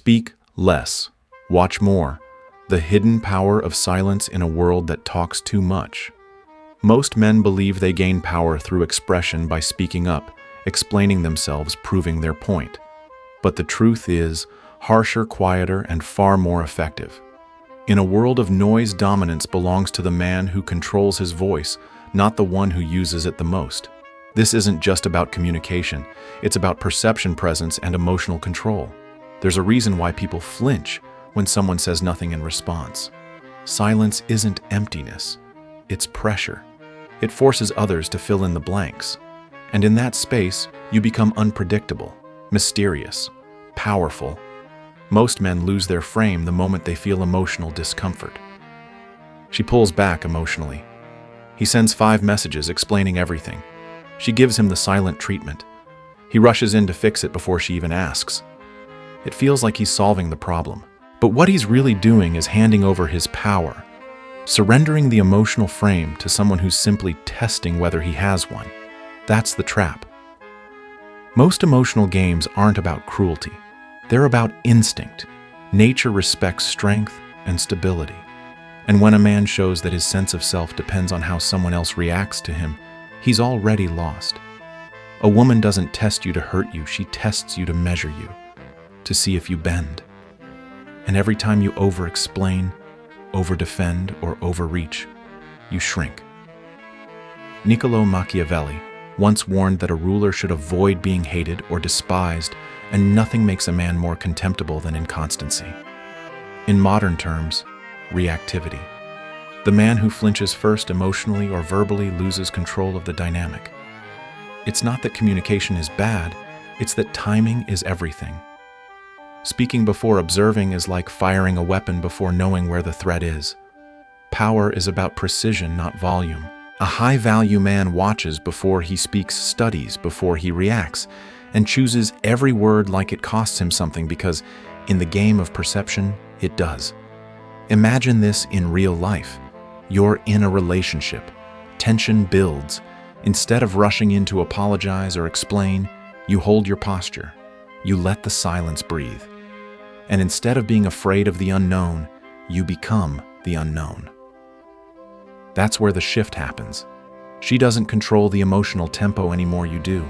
Speak less, watch more. The hidden power of silence in a world that talks too much. Most men believe they gain power through expression by speaking up, explaining themselves, proving their point. But the truth is, harsher, quieter, and far more effective. In a world of noise, dominance belongs to the man who controls his voice, not the one who uses it the most. This isn't just about communication, it's about perception, presence, and emotional control. There's a reason why people flinch when someone says nothing in response. Silence isn't emptiness, it's pressure. It forces others to fill in the blanks. And in that space, you become unpredictable, mysterious, powerful. Most men lose their frame the moment they feel emotional discomfort. She pulls back emotionally. He sends 5 messages explaining everything. She gives him the silent treatment. He rushes in to fix it before she even asks. It feels like he's solving the problem. But what he's really doing is handing over his power, surrendering the emotional frame to someone who's simply testing whether he has one. That's the trap. Most emotional games aren't about cruelty. They're about instinct. Nature respects strength and stability. And when a man shows that his sense of self depends on how someone else reacts to him, he's already lost. A woman doesn't test you to hurt you, she tests you to measure you, to see if you bend. And every time you over-explain, over-defend, or overreach, you shrink. Niccolo Machiavelli once warned that a ruler should avoid being hated or despised, and nothing makes a man more contemptible than inconstancy. In modern terms, reactivity. The man who flinches first emotionally or verbally loses control of the dynamic. It's not that communication is bad, it's that timing is everything. Speaking before observing is like firing a weapon before knowing where the threat is. Power is about precision, not volume. A high-value man watches before he speaks, studies before he reacts, and chooses every word like it costs him something because, in the game of perception, it does. Imagine this in real life. You're in a relationship. Tension builds. Instead of rushing in to apologize or explain, you hold your posture. You let the silence breathe. And instead of being afraid of the unknown, you become the unknown. That's where the shift happens. She doesn't control the emotional tempo anymore, you do.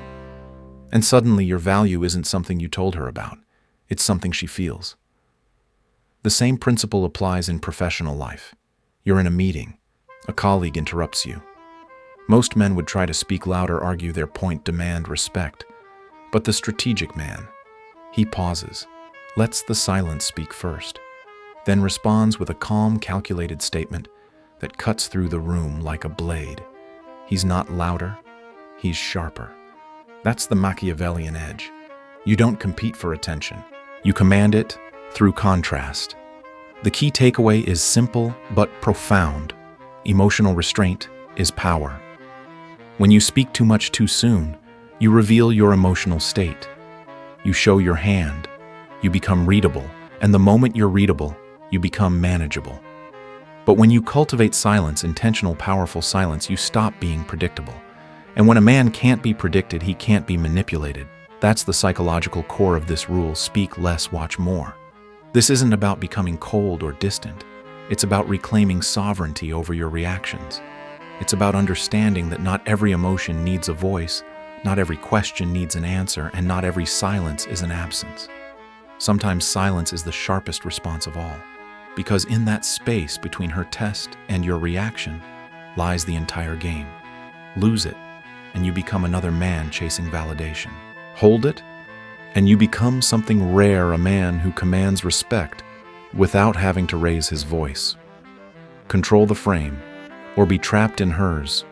And suddenly your value isn't something you told her about. It's something she feels. The same principle applies in professional life. You're in a meeting. A colleague interrupts you. Most men would try to speak louder, argue their point, demand respect. But the strategic man, he pauses, lets the silence speak first, then responds with a calm, calculated statement that cuts through the room like a blade. He's not louder, he's sharper. That's the Machiavellian edge. You don't compete for attention. You command it through contrast. The key takeaway is simple but profound. Emotional restraint is power. When you speak too much too soon, you reveal your emotional state. You show your hand. You become readable, and the moment you're readable, you become manageable. But when you cultivate silence, intentional, powerful silence, you stop being predictable. And when a man can't be predicted, he can't be manipulated. That's the psychological core of this rule: speak less, watch more. This isn't about becoming cold or distant. It's about reclaiming sovereignty over your reactions. It's about understanding that not every emotion needs a voice, not every question needs an answer, and not every silence is an absence. Sometimes silence is the sharpest response of all, because in that space between her test and your reaction lies the entire game. Lose it, and you become another man chasing validation. Hold it, and you become something rare, a man who commands respect without having to raise his voice. Control the frame, or be trapped in hers.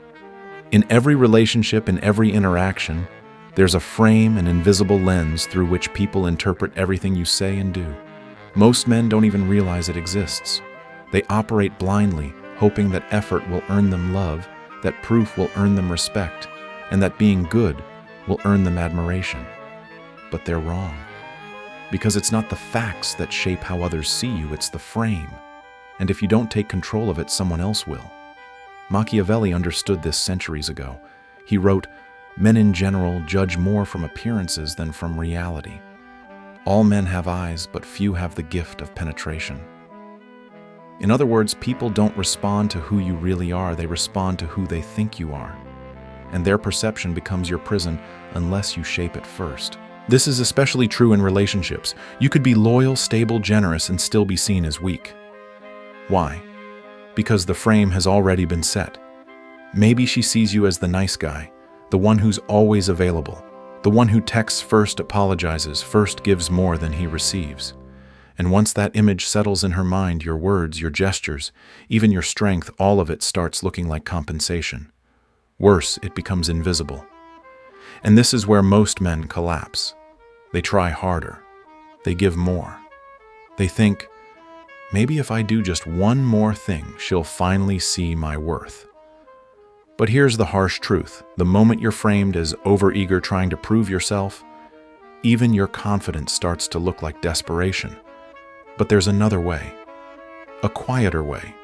In every relationship, in every interaction, there's a frame, an invisible lens through which people interpret everything you say and do. Most men don't even realize it exists. They operate blindly, hoping that effort will earn them love, that proof will earn them respect, and that being good will earn them admiration. But they're wrong. Because it's not the facts that shape how others see you, it's the frame. And if you don't take control of it, someone else will. Machiavelli understood this centuries ago. He wrote, "Men in general judge more from appearances than from reality." All men have eyes, but few have the gift of penetration. In other words, people don't respond to who you really are, they respond to who they think you are. And their perception becomes your prison unless you shape it first. This is especially true in relationships. You could be loyal, stable, generous, and still be seen as weak. Why? Because the frame has already been set. Maybe she sees you as the nice guy, the one who's always available, the one who texts first, apologizes, first gives more than he receives. And once that image settles in her mind, your words, your gestures, even your strength, all of it starts looking like compensation. Worse, it becomes invisible. And this is where most men collapse. They try harder. They give more. They think, maybe if I do just one more thing, she'll finally see my worth. But here's the harsh truth. The moment you're framed as overeager trying to prove yourself, even your confidence starts to look like desperation. But there's another way, a quieter way,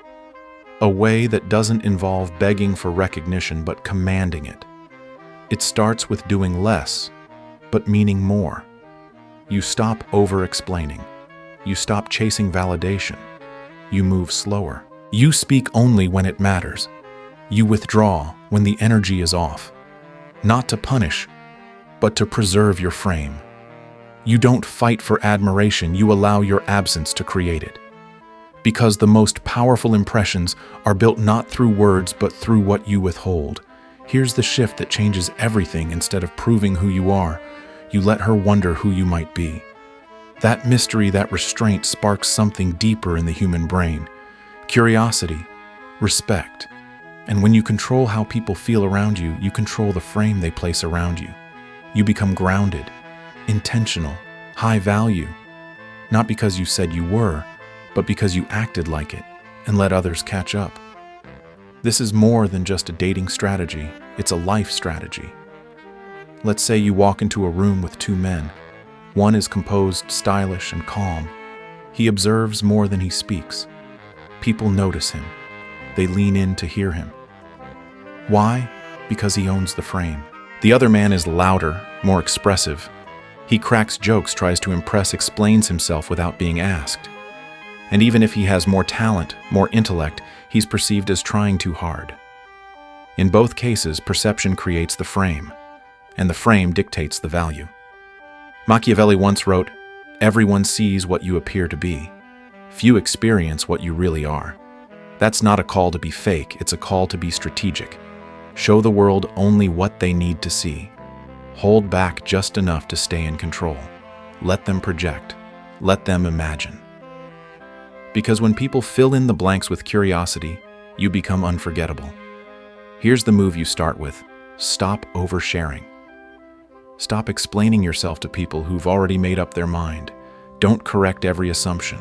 a way that doesn't involve begging for recognition but commanding it. It starts with doing less, but meaning more. You stop over-explaining. You stop chasing validation. You move slower. You speak only when it matters. You withdraw when the energy is off. Not to punish, but to preserve your frame. You don't fight for admiration, you allow your absence to create it. Because the most powerful impressions are built not through words, but through what you withhold. Here's the shift that changes everything. Instead of proving who you are, you let her wonder who you might be. That mystery, that restraint sparks something deeper in the human brain. Curiosity, respect. And when you control how people feel around you, you control the frame they place around you. You become grounded, intentional, high value, not because you said you were, but because you acted like it and let others catch up. This is more than just a dating strategy, it's a life strategy. Let's say you walk into a room with two men. One is composed, stylish, and calm. He observes more than he speaks. People notice him. They lean in to hear him. Why? Because he owns the frame. The other man is louder, more expressive. He cracks jokes, tries to impress, explains himself without being asked. And even if he has more talent, more intellect, he's perceived as trying too hard. In both cases, perception creates the frame, and the frame dictates the value. Machiavelli once wrote, "Everyone sees what you appear to be. Few experience what you really are." That's not a call to be fake, it's a call to be strategic. Show the world only what they need to see. Hold back just enough to stay in control. Let them project. Let them imagine. Because when people fill in the blanks with curiosity, you become unforgettable. Here's the move you start with. Stop oversharing. Stop explaining yourself to people who've already made up their mind. Don't correct every assumption.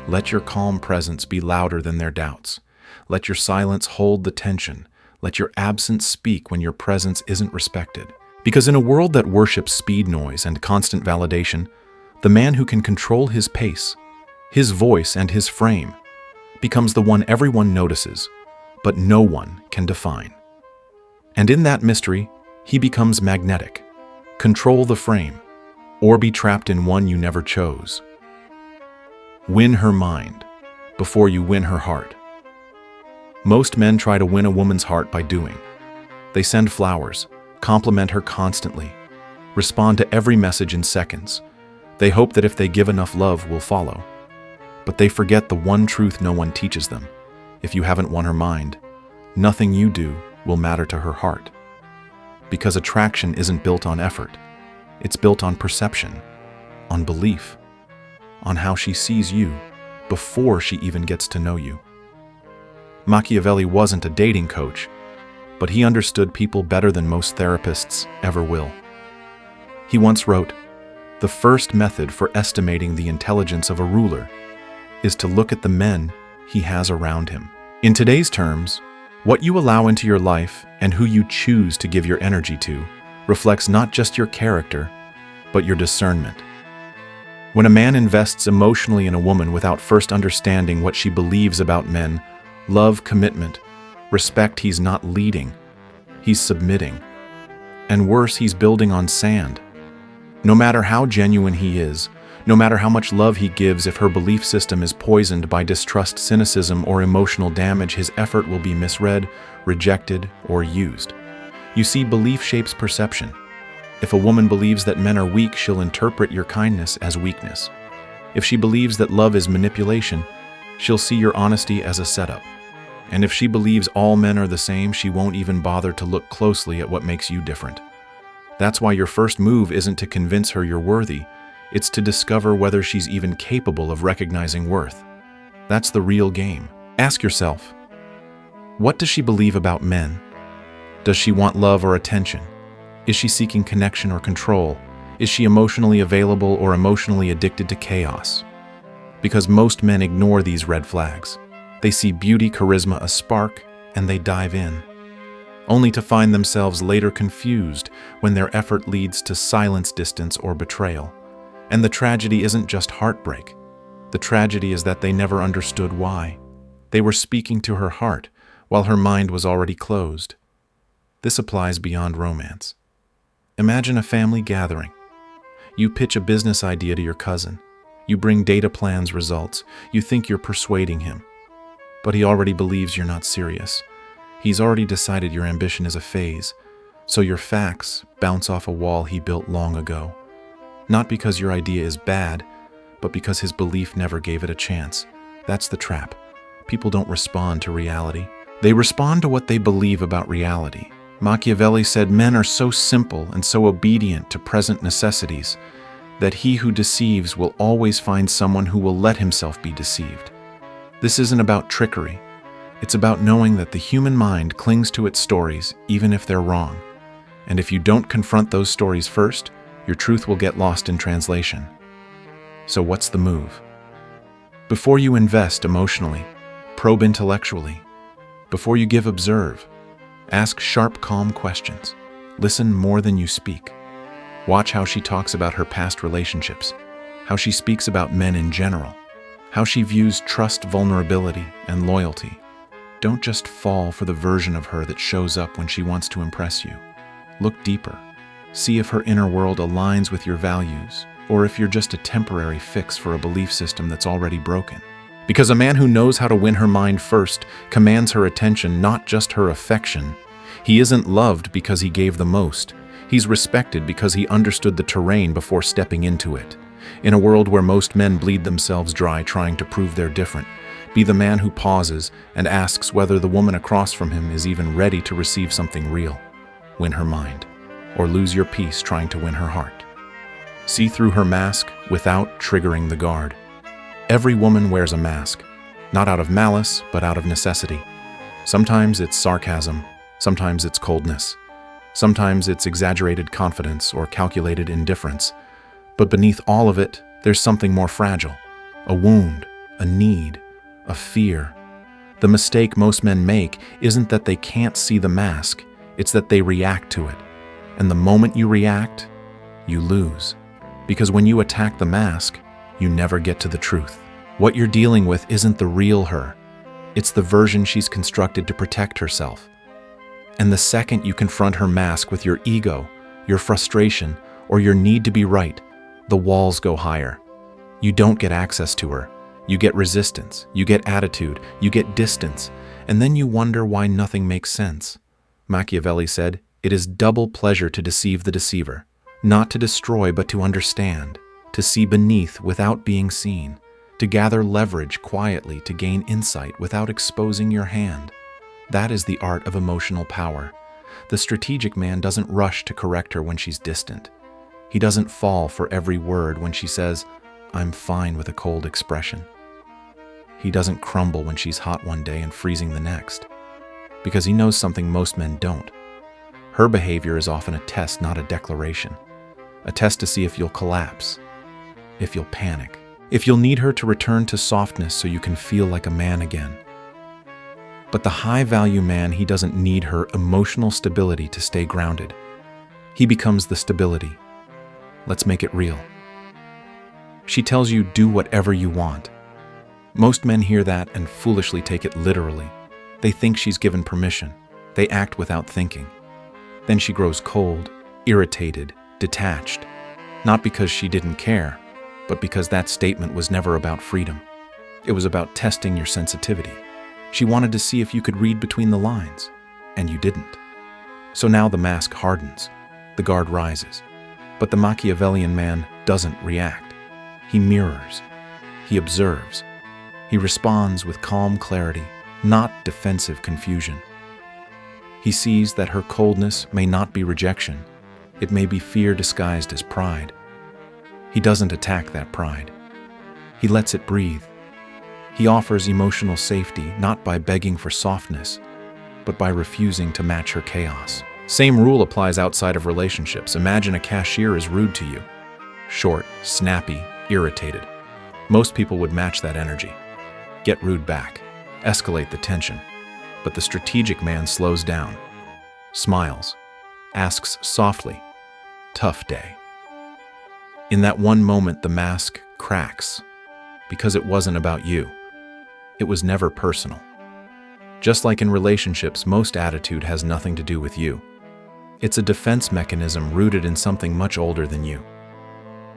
Let your calm presence be louder than their doubts. Let your silence hold the tension. Let your absence speak when your presence isn't respected. Because in a world that worships speed, noise, and constant validation, the man who can control his pace, his voice, and his frame becomes the one everyone notices, but no one can define. And in that mystery, he becomes magnetic. Control the frame, or be trapped in one you never chose. Win her mind before you win her heart. Most men try to win a woman's heart by doing. They send flowers, compliment her constantly, respond to every message in seconds. They hope that if they give enough, love will follow. But they forget the one truth no one teaches them. If you haven't won her mind, nothing you do will matter to her heart. Because attraction isn't built on effort. It's built on perception, on belief, on how she sees you before she even gets to know you. Machiavelli wasn't a dating coach, but he understood people better than most therapists ever will. He once wrote, "The first method for estimating the intelligence of a ruler is to look at the men he has around him." In today's terms, what you allow into your life and who you choose to give your energy to reflects not just your character, but your discernment. When a man invests emotionally in a woman without first understanding what she believes about men, love, commitment, respect, he's not leading, he's submitting. And worse, he's building on sand. No matter how genuine he is, No matter how much love he gives, if her belief system is poisoned by distrust, cynicism, or emotional damage, his effort will be misread, rejected, or used. You see, belief shapes perception. If a woman believes that men are weak, she'll interpret your kindness as weakness. If she believes that love is manipulation, she'll see your honesty as a setup. And if she believes all men are the same, she won't even bother to look closely at what makes you different. That's why your first move isn't to convince her you're worthy, it's to discover whether she's even capable of recognizing worth. That's the real game. Ask yourself, what does she believe about men? Does she want love or attention? Is she seeking connection or control? Is she emotionally available or emotionally addicted to chaos? Because most men ignore these red flags. They see beauty, charisma, a spark, and they dive in, only to find themselves later confused when their effort leads to silence, distance, or betrayal. And the tragedy isn't just heartbreak. The tragedy is that they never understood why. They were speaking to her heart while her mind was already closed. This applies beyond romance. Imagine a family gathering. You pitch a business idea to your cousin. You bring data plans, results. You think you're persuading him. But he already believes you're not serious. He's already decided your ambition is a phase, so your facts bounce off a wall he built long ago. Not because your idea is bad, but because his belief never gave it a chance. That's the trap. People don't respond to reality. They respond to what they believe about reality. Machiavelli said men are so simple and so obedient to present necessities that he who deceives will always find someone who will let himself be deceived. This isn't about trickery. It's about knowing that the human mind clings to its stories even if they're wrong. And if you don't confront those stories first, your truth will get lost in translation. So what's the move? Before you invest emotionally, probe intellectually. Before you give, observe. Ask sharp, calm questions. Listen more than you speak. Watch how she talks about her past relationships, how she speaks about men in general, how she views trust, vulnerability, and loyalty. Don't just fall for the version of her that shows up when she wants to impress you. Look deeper. See if her inner world aligns with your values, or if you're just a temporary fix for a belief system that's already broken. Because a man who knows how to win her mind first commands her attention, not just her affection. He isn't loved because he gave the most. He's respected because he understood the terrain before stepping into it. In a world where most men bleed themselves dry trying to prove they're different, be the man who pauses and asks whether the woman across from him is even ready to receive something real. Win her mind, or lose your peace trying to win her heart. See through her mask without triggering the guard. Every woman wears a mask, not out of malice, but out of necessity. Sometimes it's sarcasm, sometimes it's coldness, sometimes it's exaggerated confidence or calculated indifference. But beneath all of it, there's something more fragile, a wound, a need, a fear. The mistake most men make isn't that they can't see the mask, it's that they react to it. And the moment you react, you lose. Because when you attack the mask, you never get to the truth. What you're dealing with isn't the real her. It's the version she's constructed to protect herself. And the second you confront her mask with your ego, your frustration, or your need to be right, the walls go higher. You don't get access to her. You get resistance, you get attitude, you get distance, and then you wonder why nothing makes sense. Machiavelli said, "It is double pleasure to deceive the deceiver, not to destroy but to understand, to see beneath without being seen, to gather leverage quietly to gain insight without exposing your hand." That is the art of emotional power. The strategic man doesn't rush to correct her when she's distant. He doesn't fall for every word when she says, "I'm fine," with a cold expression. He doesn't crumble when she's hot one day and freezing the next. Because he knows something most men don't. Her behavior is often a test, not a declaration. A test to see if you'll collapse, if you'll panic, if you'll need her to return to softness so you can feel like a man again. But the high-value man, he doesn't need her emotional stability to stay grounded. He becomes the stability. Let's make it real. She tells you, "Do whatever you want." Most men hear that and foolishly take it literally. They think she's given permission. They act without thinking. Then she grows cold, irritated, detached. Not because she didn't care, but because that statement was never about freedom. It was about testing your sensitivity. She wanted to see if you could read between the lines, and you didn't. So now the mask hardens, the guard rises. But the Machiavellian man doesn't react. He mirrors. He observes. He responds with calm clarity, not defensive confusion. He sees that her coldness may not be rejection. It may be fear disguised as pride. He doesn't attack that pride. He lets it breathe. He offers emotional safety not by begging for softness, but by refusing to match her chaos. Same rule applies outside of relationships. Imagine a cashier is rude to you. Short, snappy, irritated. Most people would match that energy. Get rude back. Escalate the tension. But the strategic man slows down, smiles, asks softly, "Tough day." In that one moment, the mask cracks, because it wasn't about you. It was never personal. Just like in relationships, most attitude has nothing to do with you. It's a defense mechanism rooted in something much older than you.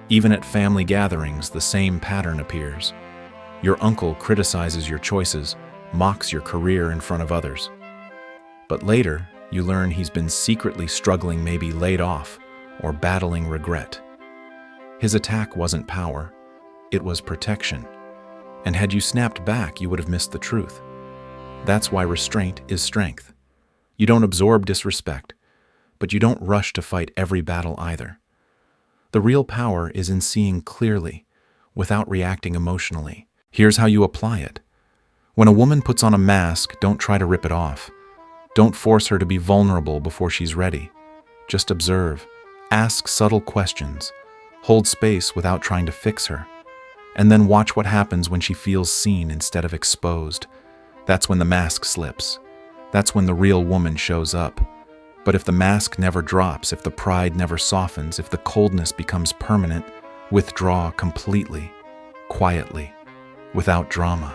Even at family gatherings, the same pattern appears. Your uncle criticizes your choices, mocks your career in front of others. But later, you learn he's been secretly struggling, maybe laid off, or battling regret. His attack wasn't power, it was protection. And had you snapped back, you would have missed the truth. That's why restraint is strength. You don't absorb disrespect, but you don't rush to fight every battle either. The real power is in seeing clearly, without reacting emotionally. Here's how you apply it. When a woman puts on a mask, don't try to rip it off. Don't force her to be vulnerable before she's ready. Just observe. Ask subtle questions. Hold space without trying to fix her. And then watch what happens when she feels seen instead of exposed. That's when the mask slips. That's when the real woman shows up. But if the mask never drops, if the pride never softens, if the coldness becomes permanent, withdraw completely, quietly, without drama.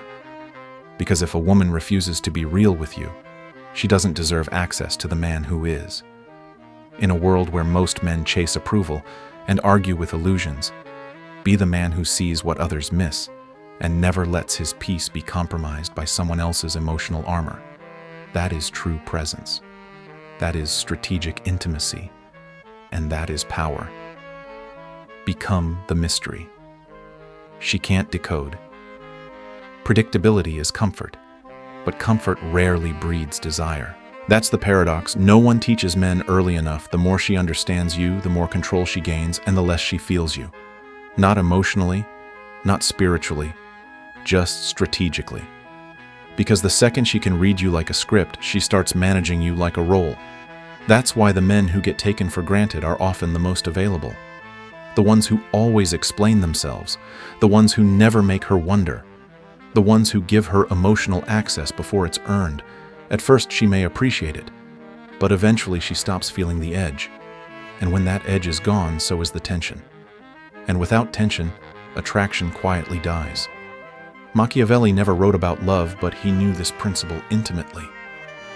Because if a woman refuses to be real with you, she doesn't deserve access to the man who is. In a world where most men chase approval and argue with illusions, be the man who sees what others miss and never lets his peace be compromised by someone else's emotional armor. That is true presence. That is strategic intimacy. And that is power. Become the mystery. She can't decode. Predictability is comfort, but comfort rarely breeds desire. That's the paradox. No one teaches men early enough. The more she understands you, the more control she gains, and the less she feels you. Not emotionally, not spiritually, just strategically. Because the second she can read you like a script, she starts managing you like a role. That's why the men who get taken for granted are often the most available. The ones who always explain themselves, the ones who never make her wonder, the ones who give her emotional access before it's earned. At first she may appreciate it, but eventually she stops feeling the edge. And when that edge is gone, so is the tension. And without tension, attraction quietly dies. Machiavelli never wrote about love, but he knew this principle intimately.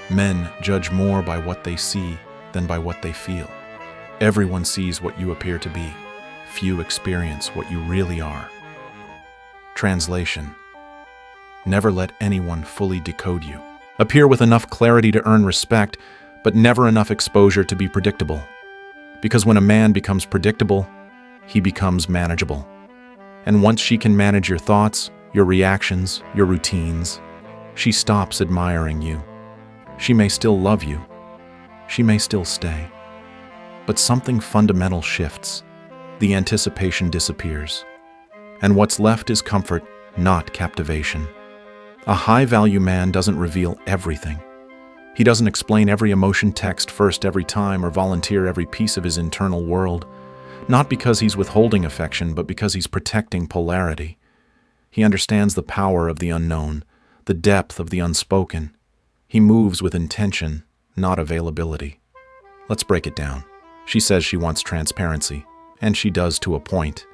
Men judge more by what they see than by what they feel. Everyone sees what you appear to be. Few experience what you really are. Translation: never let anyone fully decode you. Appear with enough clarity to earn respect, but never enough exposure to be predictable. Because when a man becomes predictable, he becomes manageable. And once she can manage your thoughts, your reactions, your routines, she stops admiring you. She may still love you. She may still stay. But something fundamental shifts. The anticipation disappears. And what's left is comfort, not captivation. A high-value man doesn't reveal everything. He doesn't explain every emotion text first every time or volunteer every piece of his internal world. Not because he's withholding affection, but because he's protecting polarity. He understands the power of the unknown, the depth of the unspoken. He moves with intention, not availability. Let's break it down. She says she wants transparency, and she does to a point.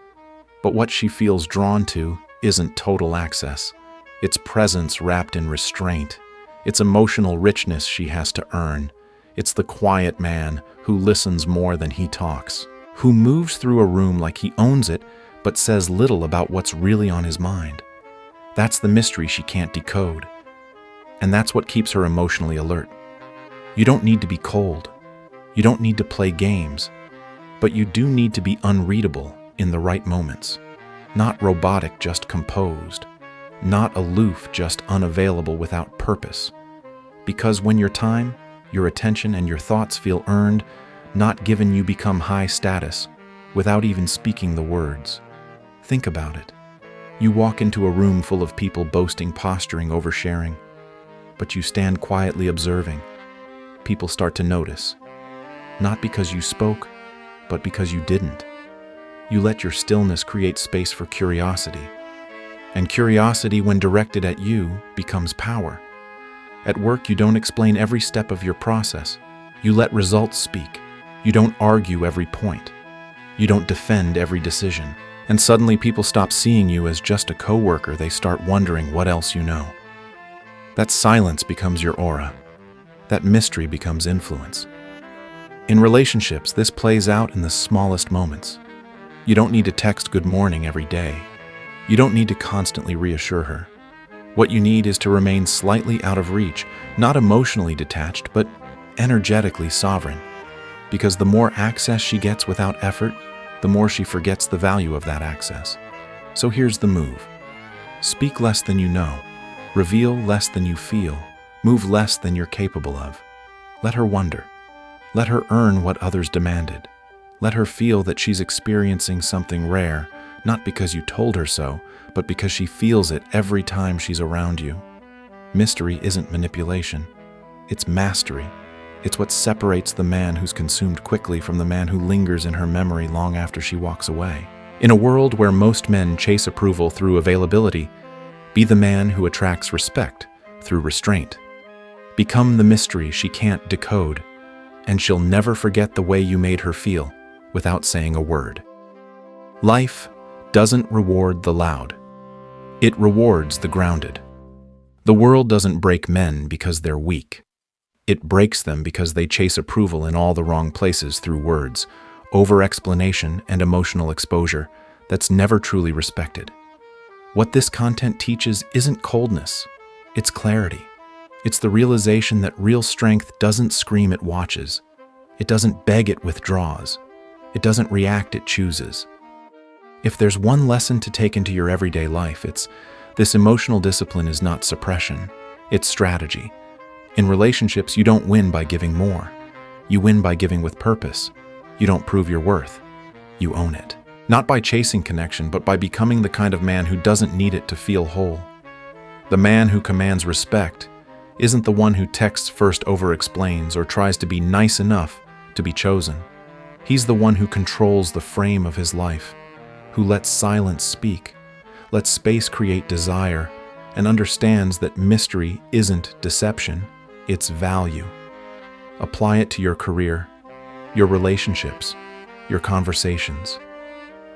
But what she feels drawn to isn't total access. It's presence wrapped in restraint. It's emotional richness she has to earn. It's the quiet man who listens more than he talks, who moves through a room like he owns it, but says little about what's really on his mind. That's the mystery she can't decode. And that's what keeps her emotionally alert. You don't need to be cold. You don't need to play games. But you do need to be unreadable in the right moments. Not robotic, just composed. Not aloof, just unavailable without purpose. Because when your time, your attention, and your thoughts feel earned, not given, you become high status, without even speaking the words. Think about it. You walk into a room full of people boasting, posturing, oversharing, but you stand quietly observing. People start to notice. Not because you spoke, but because you didn't. You let your stillness create space for curiosity. And curiosity, when directed at you, becomes power. At work, you don't explain every step of your process. You let results speak. You don't argue every point. You don't defend every decision. And suddenly people stop seeing you as just a coworker. They start wondering what else you know. That silence becomes your aura. That mystery becomes influence. In relationships, this plays out in the smallest moments. You don't need to text good morning every day. You don't need to constantly reassure her. What you need is to remain slightly out of reach, not emotionally detached, but energetically sovereign. Because the more access she gets without effort, the more she forgets the value of that access. So here's the move. Speak less than you know. Reveal less than you feel. Move less than you're capable of. Let her wonder. Let her earn what others demanded. Let her feel that she's experiencing something rare, not because you told her so, but because she feels it every time she's around you. Mystery isn't manipulation. It's mastery. It's what separates the man who's consumed quickly from the man who lingers in her memory long after she walks away. In a world where most men chase approval through availability, be the man who attracts respect through restraint. Become the mystery she can't decode, and she'll never forget the way you made her feel without saying a word. Life doesn't reward the loud. It rewards the grounded. The world doesn't break men because they're weak. It breaks them because they chase approval in all the wrong places through words, over-explanation, and emotional exposure that's never truly respected. What this content teaches isn't coldness, it's clarity. It's the realization that real strength doesn't scream, it watches. It doesn't beg, it withdraws. It doesn't react, it chooses. If there's one lesson to take into your everyday life, it's this: emotional discipline is not suppression, it's strategy. In relationships, you don't win by giving more. You win by giving with purpose. You don't prove your worth. You own it. Not by chasing connection, but by becoming the kind of man who doesn't need it to feel whole. The man who commands respect isn't the one who texts first, over-explains, or tries to be nice enough to be chosen. He's the one who controls the frame of his life, who lets silence speak, lets space create desire, and understands that mystery isn't deception, it's value. Apply it to your career, your relationships, your conversations.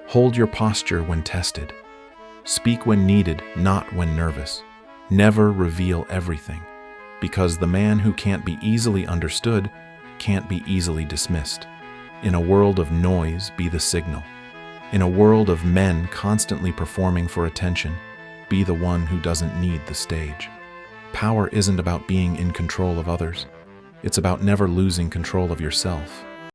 Hold your posture when tested. Speak when needed, not when nervous. Never reveal everything, because the man who can't be easily understood can't be easily dismissed. In a world of noise, be the signal. In a world of men constantly performing for attention, be the one who doesn't need the stage. Power isn't about being in control of others. It's about never losing control of yourself.